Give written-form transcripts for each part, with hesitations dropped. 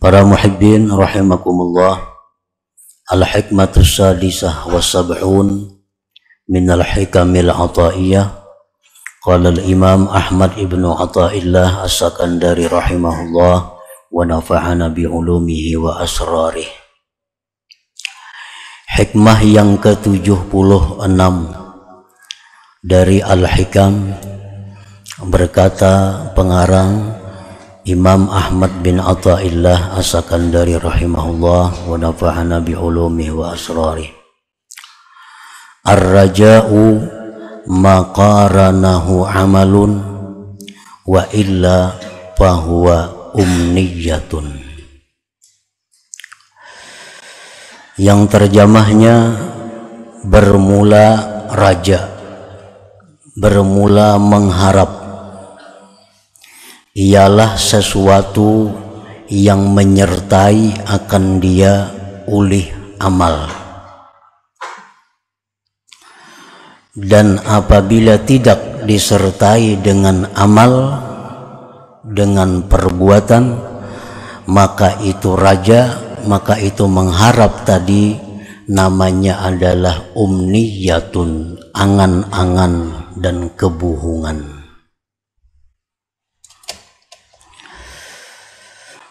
Para muhibbin rahimakumullah, al-hikmatus sadisah wa sab'un minal hikamil ataiyah. Qala al-imam Ahmad ibnu Athaillah as-Sakandari rahimahullah wa nafa'ana bi'ulumihi wa asrarih. Hikmah yang ke-76 dari Al-Hikam, berkata pengarang Imam Ahmad bin Athaillah as-Sakandari rahimahullah wa nafa'ana bi'ulumihi wa asrarih. Ar-raja'u maqaranahu amalun wa illa fahuwa umniyatun. Yang terjemahnya bermula raja, bermula mengharap, ialah sesuatu yang menyertai akan dia ulih amal. Dan apabila tidak disertai dengan amal, dengan perbuatan, maka itu raja, maka itu mengharap tadi namanya adalah umniyatun, angan-angan dan kebohongan.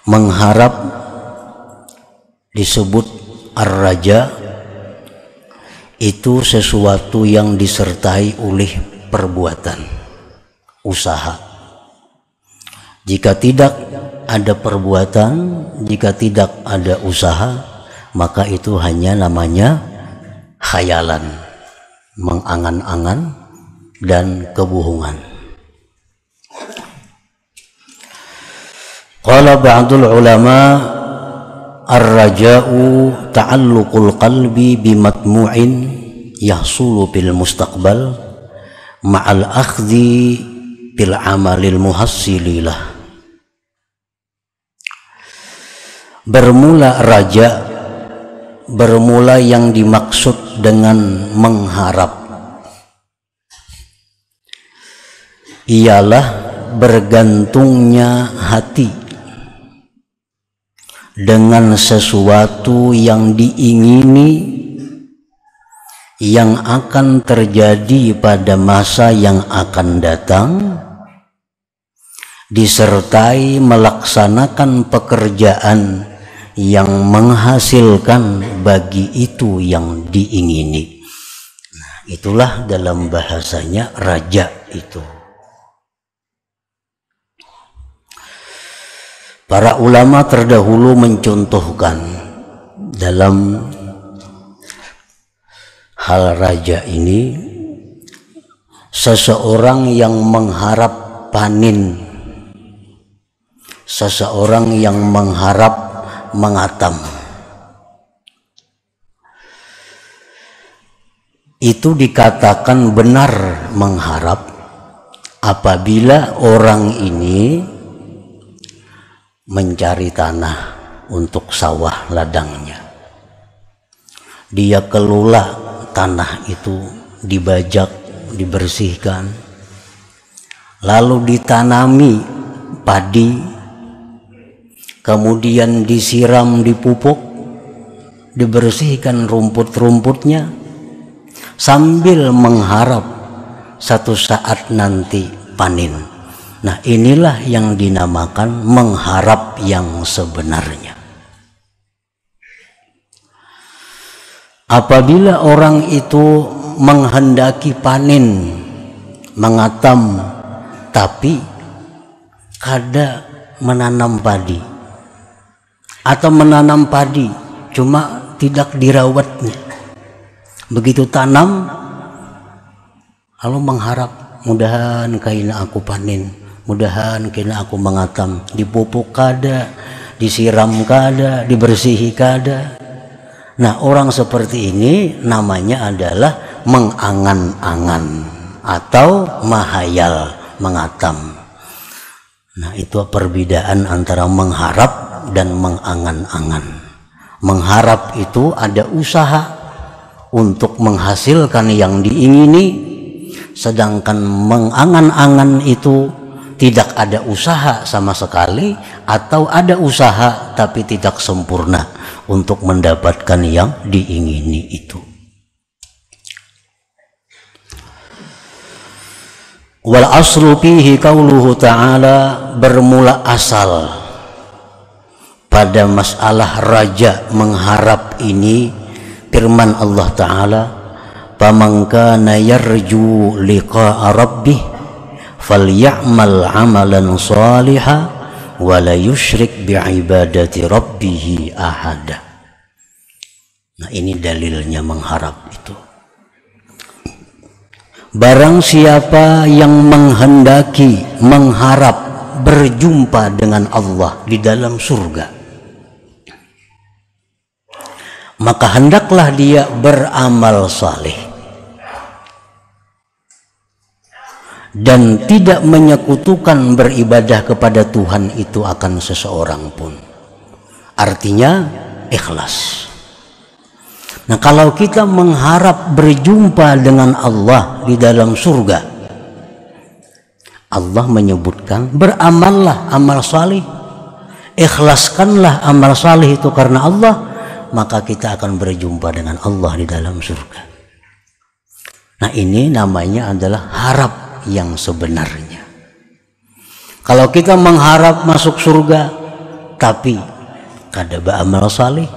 Mengharap disebut ar-raja, itu sesuatu yang disertai oleh perbuatan, usaha. Jika tidak ada perbuatan, jika tidak ada usaha, maka itu hanya namanya khayalan, mengangan-angan dan kebohongan. Qala ba'dul ulama ar-raja'u ta'alluqul qalbi bimatmu'in yahsulu bil mustaqbal ma'al akhdhi bil amalil muhassililah. Bermula raja, bermula yang dimaksud dengan mengharap ialah bergantungnya hati dengan sesuatu yang diingini, yang akan terjadi pada masa yang akan datang, disertai melaksanakan pekerjaan yang menghasilkan bagi itu yang diingini. Nah, itulah dalam bahasanya raja itu. Para ulama terdahulu mencontohkan dalam hal raja ini seseorang yang mengharap panen, seseorang yang mengharap mengatam. Itu dikatakan benar mengharap apabila orang ini mencari tanah untuk sawah ladangnya. Dia kelola tanah itu, dibajak, dibersihkan, lalu ditanami padi, kemudian disiram, dipupuk, dibersihkan rumput-rumputnya, sambil mengharap satu saat nanti panen. Nah, inilah yang dinamakan mengharap yang sebenarnya. Apabila orang itu menghendaki panen, mengatam, tapi kada menanam padi, atau menanam padi cuma tidak dirawatnya, begitu tanam lalu mengharap mudahan kaina aku panen, mudahan kena aku mengatam, dipupuk kada, disiram kada, dibersihi kada. Nah, orang seperti ini namanya adalah mengangan-angan atau mahayal, mengatam. Nah, itu perbedaan antara mengharap dan mengangan-angan. Mengharap itu ada usaha untuk menghasilkan yang diingini, sedangkan mengangan-angan itu tidak ada usaha sama sekali, atau ada usaha tapi tidak sempurna untuk mendapatkan yang diingini itu. Wal aslu fihi qauluhu ta'ala, bermula asal pada masalah raja mengharap ini firman Allah Ta'ala, faman kana yarju liqa'a rabbih falya'mal 'amalan shalihan wa la yusyrik bi'ibadati rabbih ahada. Nah, ini dalilnya mengharap itu. Barang siapa yang menghendaki, mengharap berjumpa dengan Allah di dalam surga, maka hendaklah dia beramal saleh dan tidak menyekutukan beribadah kepada Tuhan itu akan seseorang pun. Artinya ikhlas. Nah, kalau kita mengharap berjumpa dengan Allah di dalam surga, Allah menyebutkan beramallah amal saleh, ikhlaskanlah amal saleh itu karena Allah, maka kita akan berjumpa dengan Allah di dalam surga. Nah, ini namanya adalah harap yang sebenarnya. Kalau kita mengharap masuk surga tapi kada beramal saleh,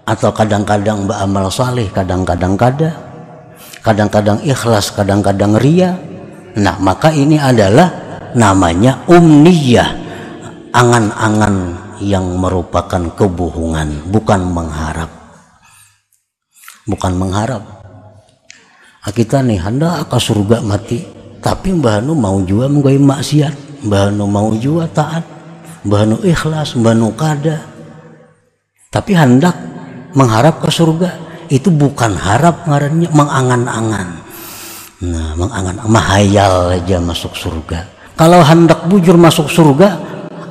atau kadang-kadang beramal saleh, kadang-kadang ikhlas, kadang-kadang ria, nah maka ini adalah namanya umniyah, angan-angan yang merupakan kebohongan, bukan mengharap. Kita nih hendak ke surga mati, tapi mbah nu mau juga menggawe maksiat, mbah nu mau juga taat, mbah nu ikhlas, mbah nu kada, tapi hendak mengharap ke surga. Itu bukan harap, ngarannya mengangan-angan. Nah, mengangan-angan, mahayal aja masuk surga. Kalau hendak bujur masuk surga,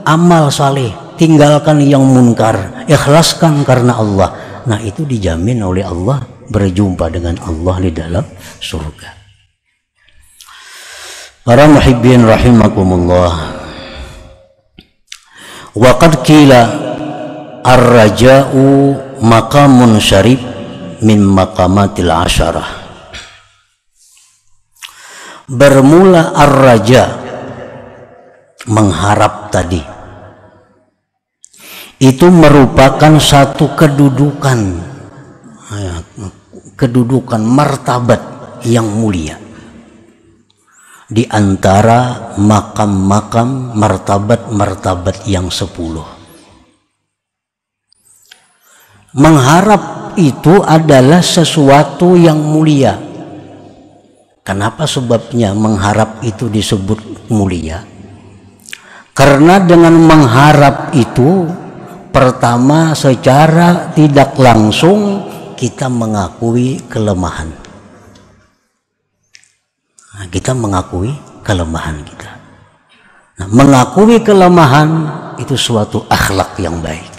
amal saleh, tinggalkan yang munkar, ikhlaskan karena Allah. Nah, itu dijamin oleh Allah berjumpa dengan Allah di dalam surga. Para muhibbin rahimakumullah. Wa qad qila ar-raja'u maqamun syarif min maqamatil asyarah. Bermula ar-raja, mengharap tadi, itu merupakan satu kedudukan martabat yang mulia di antara makam-makam martabat-martabat yang 10. Mengharap itu adalah sesuatu yang mulia. Kenapa sebabnya mengharap itu disebut mulia? Karena dengan mengharap itu, pertama secara tidak langsung kita mengakui kelemahan. Nah, kita mengakui kelemahan kita. Nah, mengakui kelemahan itu suatu akhlak yang baik.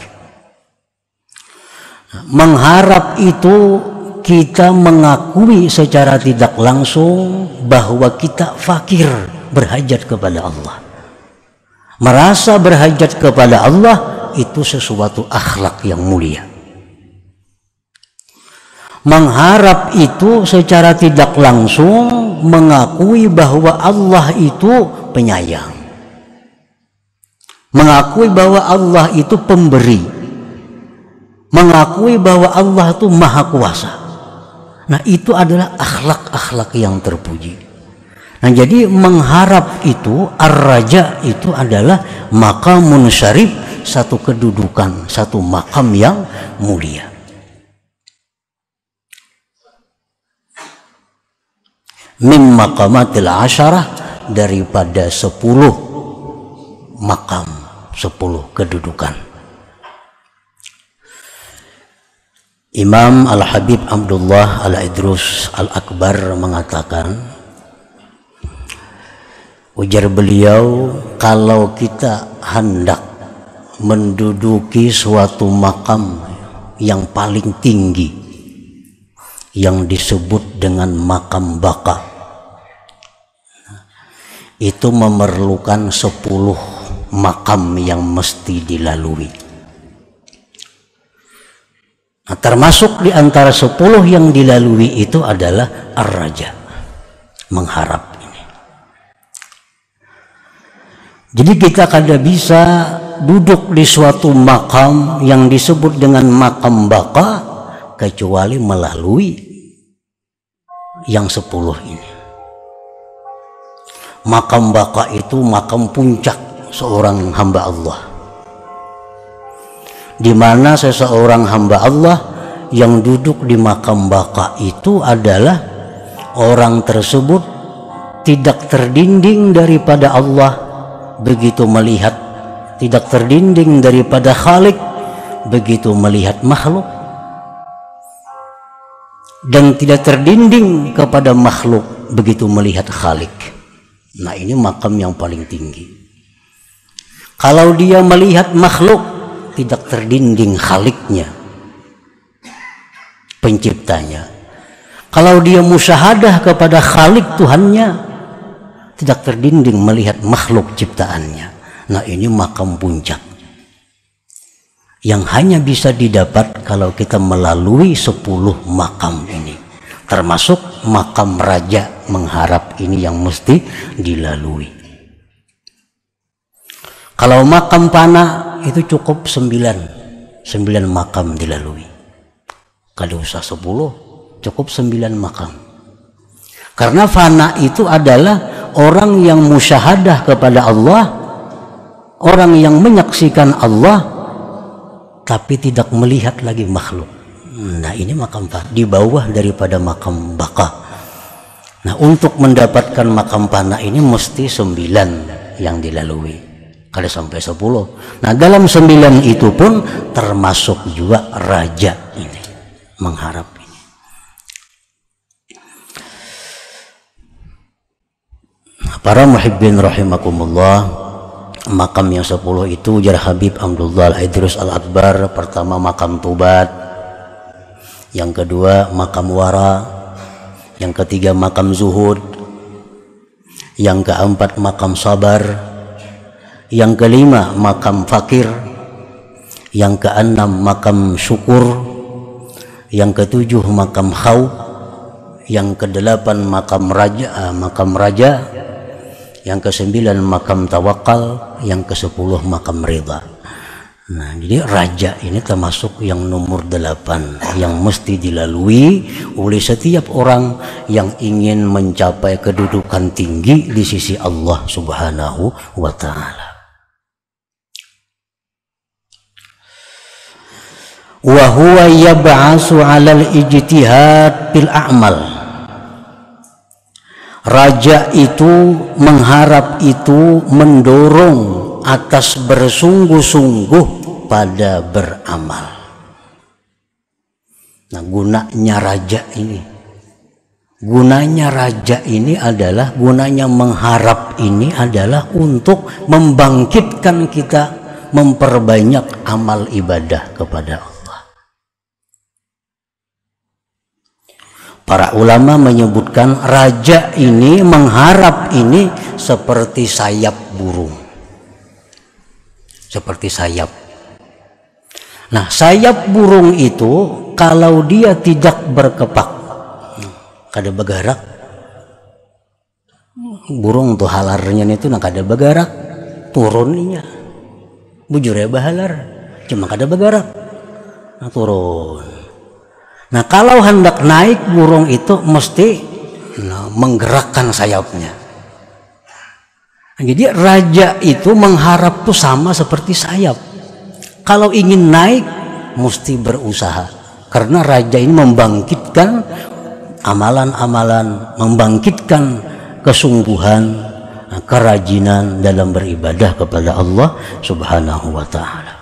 Nah, mengharap itu kita mengakui secara tidak langsung bahwa kita fakir, berhajat kepada Allah. Merasa berhajat kepada Allah itu sesuatu akhlak yang mulia. Mengharap itu secara tidak langsung mengakui bahwa Allah itu penyayang, mengakui bahwa Allah itu pemberi, mengakui bahwa Allah itu maha kuasa. Nah, itu adalah akhlak-akhlak yang terpuji. Nah, jadi mengharap itu, ar-raja itu adalah maqamun syarif, satu kedudukan, satu makam yang mulia. Min maqamatil asyarah, daripada 10 makam, 10 kedudukan. Imam Al-Habib Abdullah Al-Idrus Al-Akbar mengatakan, ujar beliau, kalau kita hendak menduduki suatu makam yang paling tinggi, yang disebut dengan makam baka, itu memerlukan 10 makam yang mesti dilalui. Nah, termasuk di antara 10 yang dilalui itu adalah ar-raja, mengharap ini. Jadi kita kada bisa duduk di suatu makam yang disebut dengan makam baka kecuali melalui yang 10 ini. Makam baka itu makam puncak seorang hamba Allah, di mana seseorang hamba Allah yang duduk di makam baka itu adalah orang tersebut tidak terdinding daripada Allah begitu melihat, tidak terdinding daripada Khalik begitu melihat makhluk, dan tidak terdinding kepada makhluk begitu melihat Khalik. Nah, ini makam yang paling tinggi. Kalau dia melihat makhluk, tidak terdinding Khaliknya, penciptanya. Kalau dia musyahadah kepada Khalik Tuhannya, tidak terdinding melihat makhluk ciptaannya. Nah, ini makam puncak yang hanya bisa didapat kalau kita melalui 10 makam ini, termasuk makam raja mengharap ini yang mesti dilalui. Kalau makam pana itu cukup 9 makam dilalui. Kalau usah 10, cukup 9 makam. Karena fana itu adalah orang yang musyahadah kepada Allah, orang yang menyaksikan Allah tapi tidak melihat lagi makhluk. Nah, ini makam fana, di bawah daripada makam baka. Nah, untuk mendapatkan makam fana ini mesti 9 yang dilalui, kalau sampai 10. Nah, dalam 9 itu pun termasuk juga raja ini, mengharap ini. Para muhibbin rahimakumullah, makam yang 10 itu ujar Habib Abdullah Al-Idrus Al-Akbar. Pertama makam Tubat, yang kedua makam Wara, yang ketiga makam Zuhud, yang keempat makam Sabar, yang kelima makam Fakir, yang keenam makam Syukur, yang ketujuh makam Khawf, yang kedelapan makam Raja, yang ke-9 makam Tawakal, yang ke-10 makam Ridha. Nah, jadi raja ini termasuk yang nomor 8 yang mesti dilalui oleh setiap orang yang ingin mencapai kedudukan tinggi di sisi Allah Subhanahu wa Ta'ala. Wa huwa yab'asu 'alal ijtihad bil a'mal. Raja itu mengharap itu mendorong atas bersungguh-sungguh pada beramal. Nah, gunanya raja ini adalah, gunanya mengharap ini adalah untuk membangkitkan kita, memperbanyak amal ibadah kepada Allah. Para ulama menyebutkan raja ini, mengharap ini seperti sayap burung, seperti sayap. Nah, sayap burung itu kalau dia tidak berkepak, kada bergerak, burung tuh halarnya itu nak kada bergerak, turunnya bujurnya bahalar, cuma kada bergerak, nah turun. Nah, kalau hendak naik burung itu mesti menggerakkan sayapnya. Nah, jadi raja itu mengharap tuh sama seperti sayap. Kalau ingin naik mesti berusaha, karena raja ini membangkitkan amalan-amalan, membangkitkan kesungguhan, kerajinan dalam beribadah kepada Allah Subhanahu wa Ta'ala.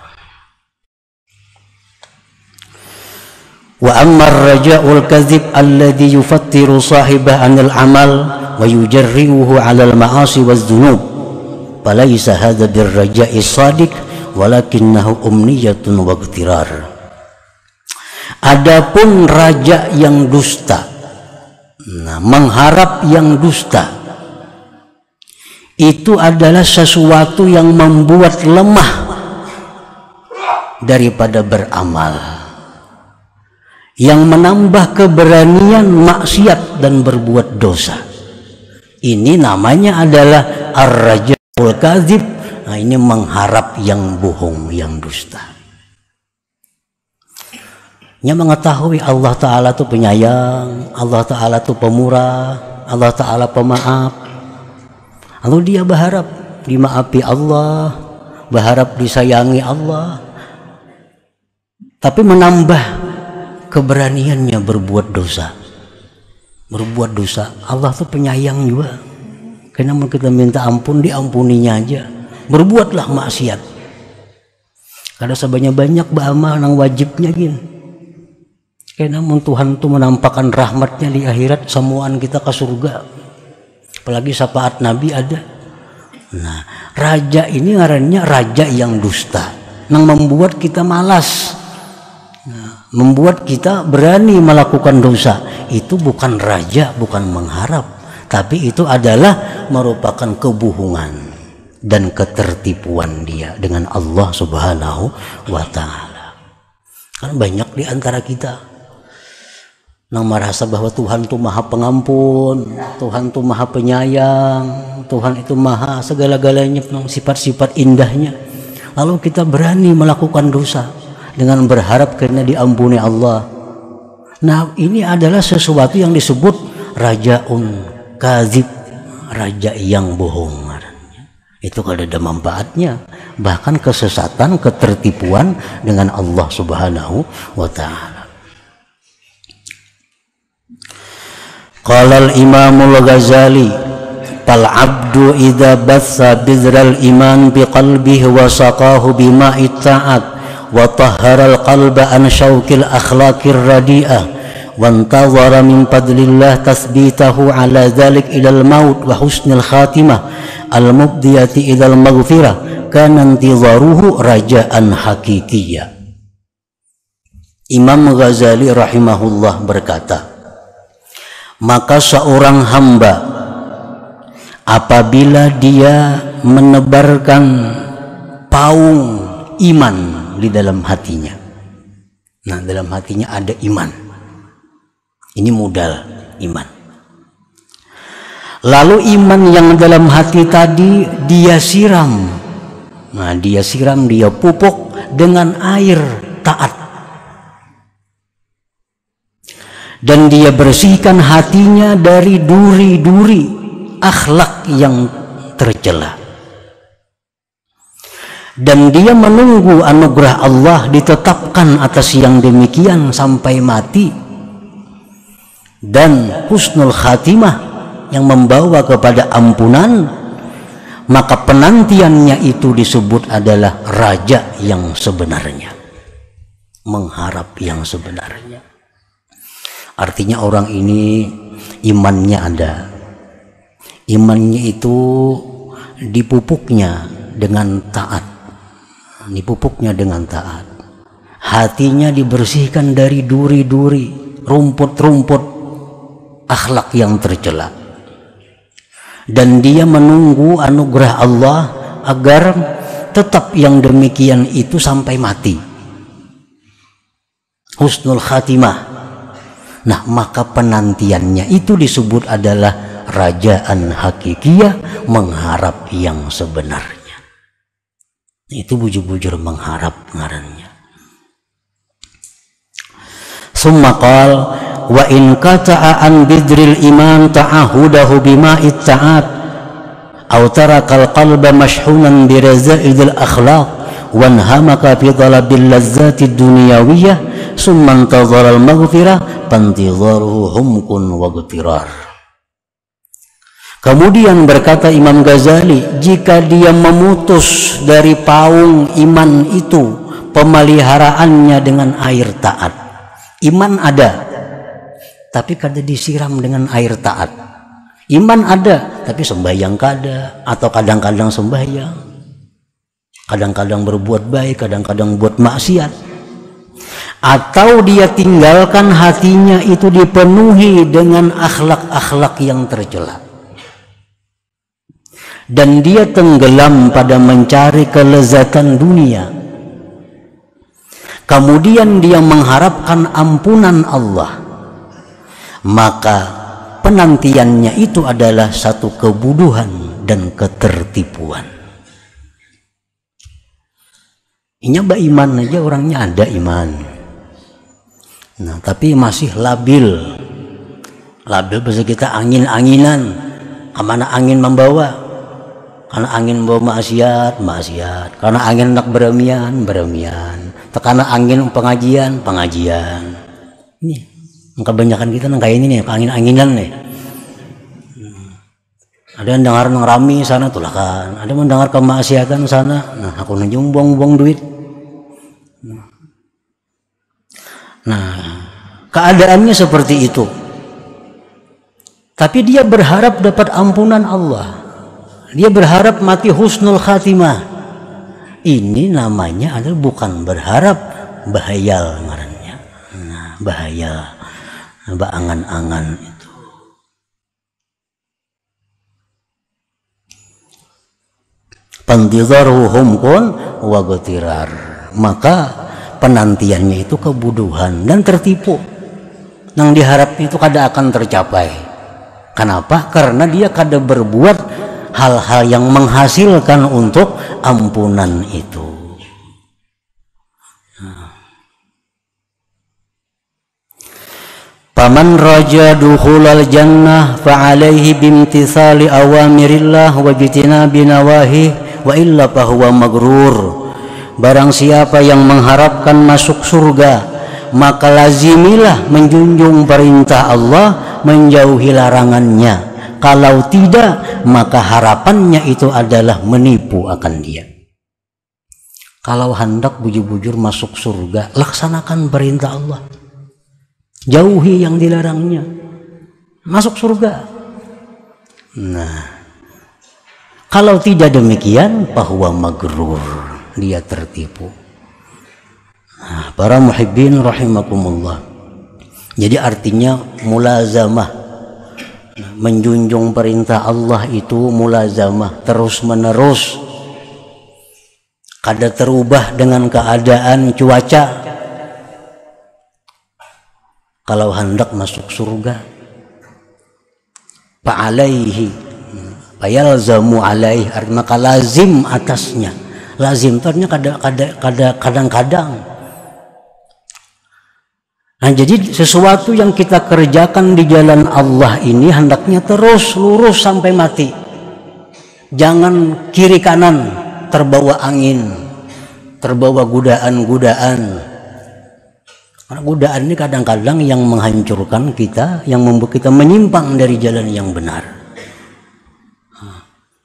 Wa amma ar-raja'ul kadzib alladhi yufattiru sahibah 'anil amal wa yujarri'uhu 'alal ma'asi waz-dzunub falaysa hadza bir-raja'i shadiq walakinnahu umniyatun wa ightirar. Adapun raja yang dusta, nah, mengharap yang dusta, itu adalah sesuatu yang membuat lemah daripada beramal, yang menambah keberanian maksiat dan berbuat dosa. Ini namanya adalah ar-raja'ul kadzib. Nah, ini mengharap yang bohong, yang dusta. Nya mengetahui Allah Ta'ala itu penyayang, Allah Ta'ala itu pemurah, Allah Ta'ala pemaaf. Lalu dia berharap dimaafi Allah, berharap disayangi Allah, tapi menambah keberaniannya berbuat dosa. Berbuat dosa, Allah tuh penyayang juga. Kenapa kita minta ampun, diampuninya aja. Berbuatlah maksiat. Kada sebanyak-banyak beramal nang wajibnya gini. Kenapa Tuhan tuh menampakkan rahmatnya di akhirat, semuaan kita ke surga. Apalagi syafaat Nabi ada. Nah, raja ini ngarannya raja yang dusta, yang membuat kita malas, nah, membuat kita berani melakukan dosa. Itu bukan raja, bukan mengharap, tapi itu adalah merupakan kebohongan dan ketertipuan dia dengan Allah Subhanahu wa Ta'ala. Kan banyak di antara kita yang merasa bahwa Tuhan itu maha pengampun, Tuhan itu maha penyayang, Tuhan itu maha segala-galanya, sifat-sifat indahnya. Lalu kita berani melakukan dosa dengan berharap karena diampuni Allah. Nah, ini adalah sesuatu yang disebut rajaun kadzib, raja yang bohong. Itu kalau ada manfaatnya, bahkan kesesatan, ketertipuan dengan Allah Subhanahu wa Ta'ala. Qala al-Imam al-Ghazali, fal abdu idza batha bidral iman biqalbihi wa saqahu bima'i ta'at wa tahhara al-qalba an syauqil akhlaqir radi'ah wa antazara min fadlillah tasbitahu ala dhalik ila al-maut wa husnil khatimah al-mubdiyati ila al-maghfirah kana intizaruhu raja'an hakikiyya. Imam Ghazali rahimahullah berkata, maka seorang hamba apabila dia menebarkan paung iman di dalam hatinya, nah dalam hatinya ada iman, ini modal iman, lalu iman yang dalam hati tadi dia siram, nah dia siram, dia pupuk dengan air taat, dan dia bersihkan hatinya dari duri-duri akhlak yang tercela, dan dia menunggu anugerah Allah ditetapkan atas yang demikian sampai mati, dan husnul khatimah yang membawa kepada ampunan, maka penantiannya itu disebut adalah raja yang sebenarnya, mengharap yang sebenarnya. Artinya orang ini imannya ada, imannya itu dipupuknya dengan taat, dipupuknya dengan taat, hatinya dibersihkan dari duri-duri, rumput-rumput akhlak yang tercela, dan dia menunggu anugerah Allah agar tetap yang demikian itu sampai mati, husnul khatimah. Nah, maka penantiannya itu disebut adalah rajaan hakikiyah, mengharap yang sebenarnya. Itu bujur-bujur mengharap ngarannya. Summa qal wa in qata'a an bidril iman ta'ahudahu bima'it ta'at aw tarakal qalba mashhunan biraza'idil akhlaq wanhamaka fi talabil lazzati dunyawiyah summa intazara al-maghfirah pantizaruhu humkun wa gutirar. Kemudian berkata Imam Ghazali, jika dia memutus dari paung iman itu pemeliharaannya dengan air taat, iman ada tapi kada disiram dengan air taat, iman ada tapi sembahyang kada, atau kadang-kadang sembahyang, kadang-kadang berbuat baik, kadang-kadang buat maksiat, atau dia tinggalkan hatinya itu dipenuhi dengan akhlak-akhlak yang tercela, dan dia tenggelam pada mencari kelezatan dunia, kemudian dia mengharapkan ampunan Allah, maka penantiannya itu adalah satu kebodohan dan ketertipuan. Ini iman aja, orangnya ada iman, nah tapi masih labil bahasa kita angin-anginan. Kemana angin membawa? Karena angin membawa maksiat, karena angin hendak beremian. Karena angin pengajian. Ini kebanyakan kita kayak ini nih, angin-anginan nih. Ada yang dengar rami sana tulah kan, ada yang mendengar kemaksiatan sana. Nah, aku nunjuk buang duit. Nah, keadaannya seperti itu. Tapi dia berharap dapat ampunan Allah. Dia berharap mati husnul khatimah. Ini namanya adalah bukan berharap, bahayal ngarannya. Nah, bahaya, angan-angan itu. Pantidharuhum kun wa ghtirar. Maka penantiannya itu kebodohan dan tertipu. Yang diharapnya itu kada akan tercapai. Kenapa? Karena dia kada berbuat hal-hal yang menghasilkan untuk ampunan itu. Faman raja dukhulal jannah fa'alaihi bimtithali awamirillah wa jitinabi nawahi wa illa fahuwa magrur. Barang siapa yang mengharapkan masuk surga, maka lazimilah menjunjung perintah Allah, menjauhi larangannya. Kalau tidak, maka harapannya itu adalah menipu akan dia. Kalau hendak bujur-bujur masuk surga, laksanakan perintah Allah, jauhi yang dilarangnya, masuk surga. Nah, kalau tidak demikian, bahwa magrur, dia tertipu. Nah, para muhibbin rahimakumullah. Jadi artinya mulazamah, menjunjung perintah Allah itu mulazamah, terus menerus, kada terubah dengan keadaan cuaca. Kalau hendak masuk surga, fa'alaihi, fayalzamu alaihi, maka lazim atasnya. Lazim artinya kadang-kadang. Nah, jadi sesuatu yang kita kerjakan di jalan Allah ini hendaknya terus lurus sampai mati. Jangan kiri kanan terbawa angin, terbawa godaan-godaan. Karena godaan ini kadang-kadang yang menghancurkan kita, yang membuat kita menyimpang dari jalan yang benar.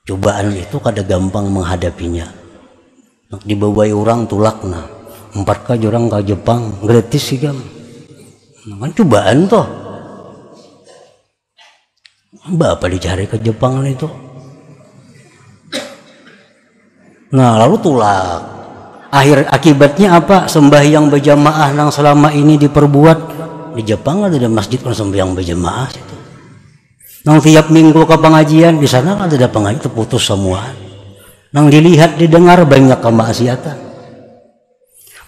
Cobaan itu kada gampang menghadapinya. Dibawai orang tulakna, 4K orang ke Jepang gratis sih kan. Kan cobaan toh. Bapak dicari ke Jepang itu. Nah, lalu tulak. Akibatnya apa? Sembahyang berjamaah yang selama ini diperbuat di Jepang ada masjid kan sembahyang berjamaah itu. Nang tiap minggu ke pengajian di sana ada pengajian terputus semua. Nang dilihat didengar banyak kemaksiatan.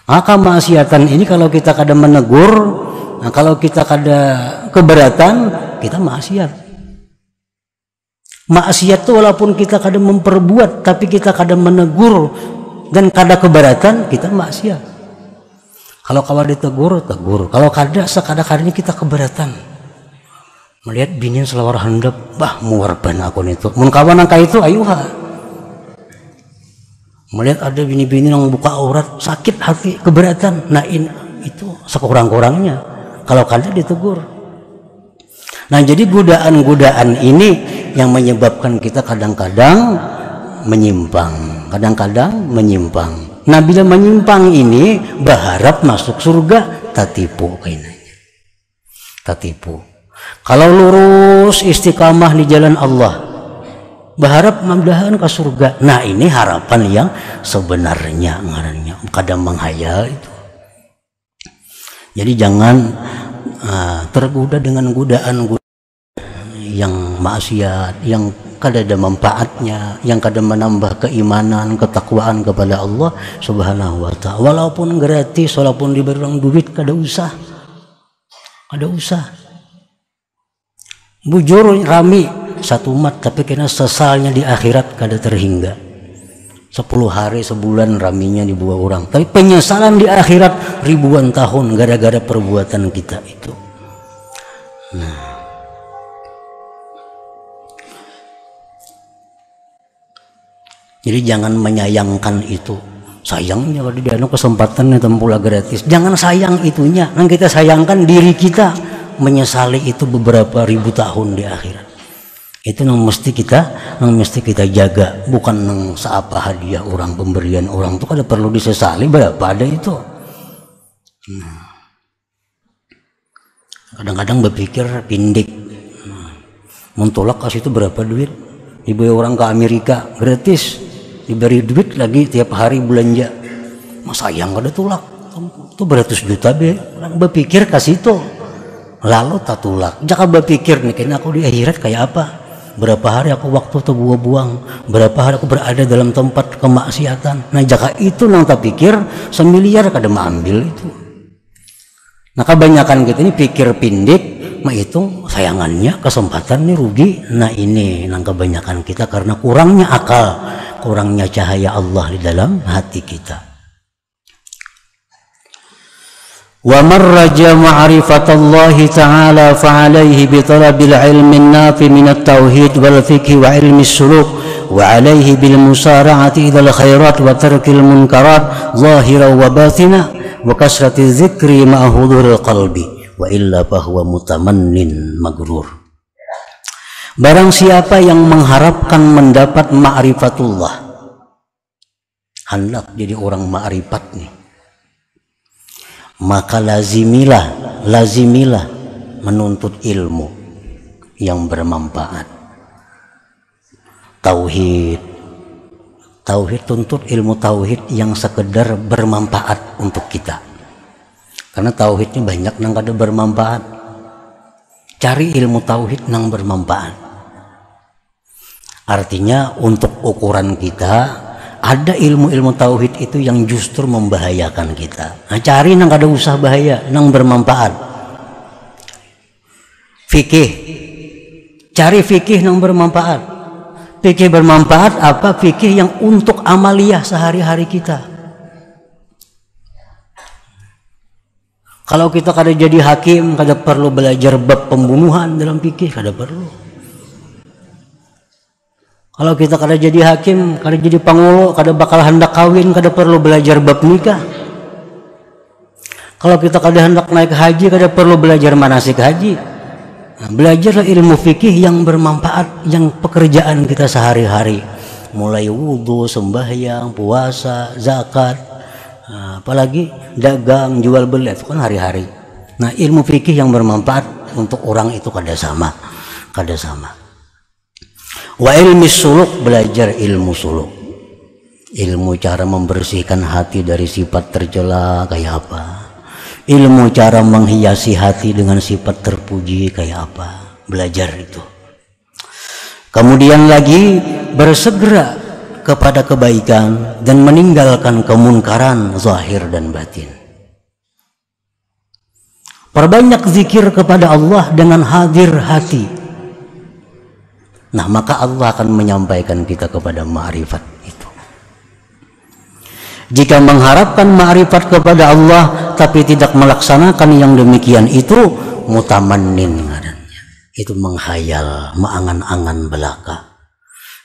Maka kemaksiatan ini kalau kita kada menegur, nah kalau kita kada keberatan, kita maksiat. Maksiat itu walaupun kita kada memperbuat, tapi kita kada menegur dan kada keberatan, kita maksiat. Kalau kawan ditegur, tegur. Kalau kada, sekada-kadanya kita keberatan. Melihat bini selawar handap, bah muarban aku itu. Mun kawan angka itu, ayuha. Melihat ada bini-bini yang buka aurat, sakit hati, keberatan. Nah itu sekurang-kurangnya. Kalau kada ditegur. Nah jadi godaan-godaan ini yang menyebabkan kita kadang-kadang menyimpang. Nah bila menyimpang ini berharap masuk surga, tertipu kayaknya. Tertipu. Kalau lurus istiqamah di jalan Allah, berharap mudah-mudahan ke surga. Nah ini harapan yang sebenarnya ngarannya, kadang menghayal itu. Jadi jangan tergoda dengan godaan yang maksiat, yang kada ada manfaatnya, yang kada menambah keimanan, ketakwaan kepada Allah Subhanahu wa ta'ala. Walaupun gratis, walaupun diberi orang duit, kada usah. Kada usah. Bujur rami satu umat, tapi kena sesalnya di akhirat kada terhingga. 10 hari, sebulan raminya dibuat orang, tapi penyesalan di akhirat ribuan tahun gara-gara perbuatan kita itu. Nah, jadi jangan menyayangkan itu. Sayangnya kalau dia ada kesempatan tempula gratis, jangan sayang itunya. Yang kita sayangkan diri kita menyesali itu beberapa ribu tahun di akhirat. Itu yang mesti kita jaga, bukan yang seapa hadiah orang, pemberian orang itu kada perlu disesali berapa ada itu. Kadang-kadang berpikir pindik, mentolak kasih itu berapa duit, dibawa orang ke Amerika gratis, diberi duit lagi tiap hari belanja, masa sayang kada tulak, itu beratus juta be, berpikir kasih itu, lalu tak tulak, jangan berpikir nih kayaknya aku di akhirat kayak apa. Berapa hari aku waktu itu buang-buang, berapa hari aku berada dalam tempat kemaksiatan. Nah jika itu nang tak pikir, semiliar kada ambil itu. Nah kebanyakan kita ini pikir pindik, mah itu sayangannya kesempatan nih rugi. Nah ini nang kebanyakan kita karena kurangnya akal, kurangnya cahaya Allah di dalam hati kita. ومن رجا معرفة الله تعالى فعليه بطلب العلم النافع من التوحيد والفقه وعلم السلوك وعليه بالمسارعة إلى الخيرات وترك المنكرات ظاهرا وباطنا وكثرة الذكر مع حضور القلب وإلا فهو متمن مغرور. Barang siapa yang mengharapkan mendapat ma'rifatullah, hendak jadi orang ma'rifat nih, maka lazimilah menuntut ilmu yang bermanfaat. Tauhid, tuntut ilmu tauhid yang sekedar bermanfaat untuk kita. Karena tauhidnya banyak nang kada bermanfaat. Cari ilmu tauhid nang bermanfaat. Artinya untuk ukuran kita ada ilmu-ilmu tauhid itu yang justru membahayakan kita. Nah, cari nang kada usah bahaya, nang bermanfaat. Fikih, cari fikih nang bermanfaat. Fikih bermanfaat apa? Fikih yang untuk amaliyah sehari-hari kita. Kalau kita kada jadi hakim, kada perlu belajar bab pembunuhan dalam fikih, kada perlu. Kalau kita kada jadi hakim, kada jadi pangulo, kada bakal hendak kawin, kada perlu belajar bab nikah. Kalau kita kada hendak naik haji, kada perlu belajar manasik haji. Nah, belajarlah ilmu fikih yang bermanfaat, yang pekerjaan kita sehari-hari. Mulai wudhu, sembahyang, puasa, zakat, apalagi dagang, jual beli, itu kan hari-hari. Nah, ilmu fikih yang bermanfaat untuk orang itu kada sama. Wa ilmi suluk, belajar ilmu suluk, ilmu cara membersihkan hati dari sifat tercela kayak apa, ilmu cara menghiasi hati dengan sifat terpuji kayak apa, belajar itu. Kemudian lagi bersegera kepada kebaikan dan meninggalkan kemunkaran zahir dan batin. Perbanyak zikir kepada Allah dengan hadir hati. Nah, maka Allah akan menyampaikan kita kepada ma'rifat itu. Jika mengharapkan ma'rifat kepada Allah tapi tidak melaksanakan yang demikian itu, mutamannin ngarannya. Itu menghayal, mengangan-angan belaka.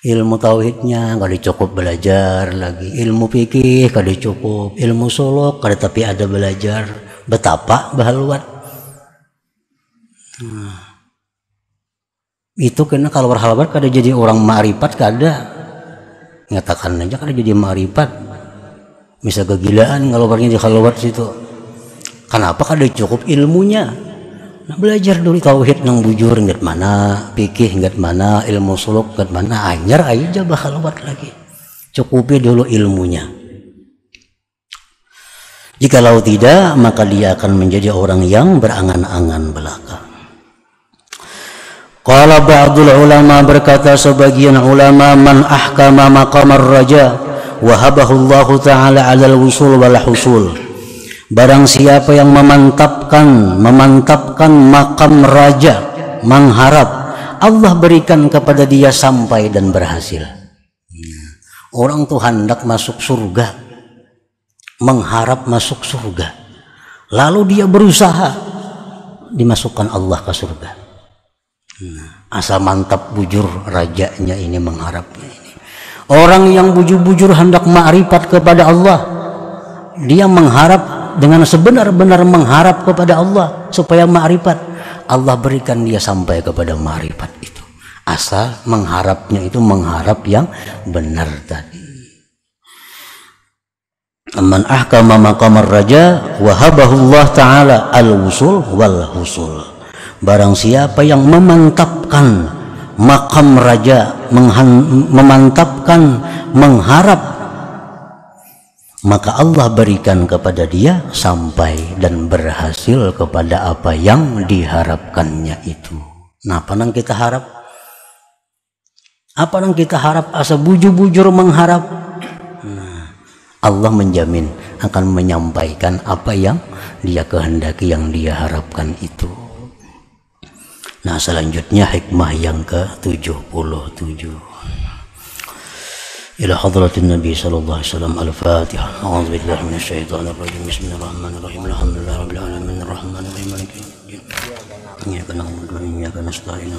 Ilmu tauhidnya kada cukup belajar lagi, ilmu fikih kada cukup, ilmu suluk kada tapi ada belajar. Betapa bahaluat. Itu karena kalau berhalawat kada jadi orang ma'rifat, kada nyatakan aja kada jadi ma'rifat, bisa kegilaan kalau orangnya di halawat situ. Kenapa kada cukup ilmunya? Nah, belajar dulu tauhid yang bujur ngat mana, fikih ngat mana, ilmu suluk ngat mana, anyar aja berhalawat lagi. Cukupi dulu ilmunya. Jikalau tidak, maka dia akan menjadi orang yang berangan-angan belaka. Qala ba'dul ulama, berkata sebagian ulama, man ahkama maqamar raja wahabahu Allah ta'ala 'alal wusul wal husul. Barang siapa yang memantapkan makam raja, mengharap, Allah berikan kepada dia sampai dan berhasil. Orang tuh hendak masuk surga, mengharap masuk surga, lalu dia berusaha, dimasukkan Allah ke surga. Asal mantap bujur rajanya ini, mengharapnya ini. Orang yang bujur-bujur hendak ma'rifat kepada Allah, dia mengharap dengan sebenar-benar mengharap kepada Allah supaya ma'rifat, Allah berikan dia sampai kepada ma'rifat itu. Asal mengharapnya itu mengharap yang benar tadi. Man ahkama maqamar raja wahabahu Allah ta'ala al-wusul wal husul. Barang siapa yang memantapkan makam raja, memantapkan mengharap, maka Allah berikan kepada dia sampai dan berhasil kepada apa yang diharapkannya itu. Nah, apa yang kita harap? Apa yang kita harap? Asa bujur-bujur mengharap. Nah, Allah menjamin akan menyampaikan apa yang dia kehendaki, yang dia harapkan itu. Nah, selanjutnya hikmah yang ke-77. إلى حضرة النبي صلى الله عليه وسلم. الفاتحة. أعوذ بالله من الشيطان الرجيم. بسم الله الرحمن الرحيم. الحمد لله رب العالمين الرحمن الرحيم مالك يوم الدين. إياك نعبد وإياك نستعين.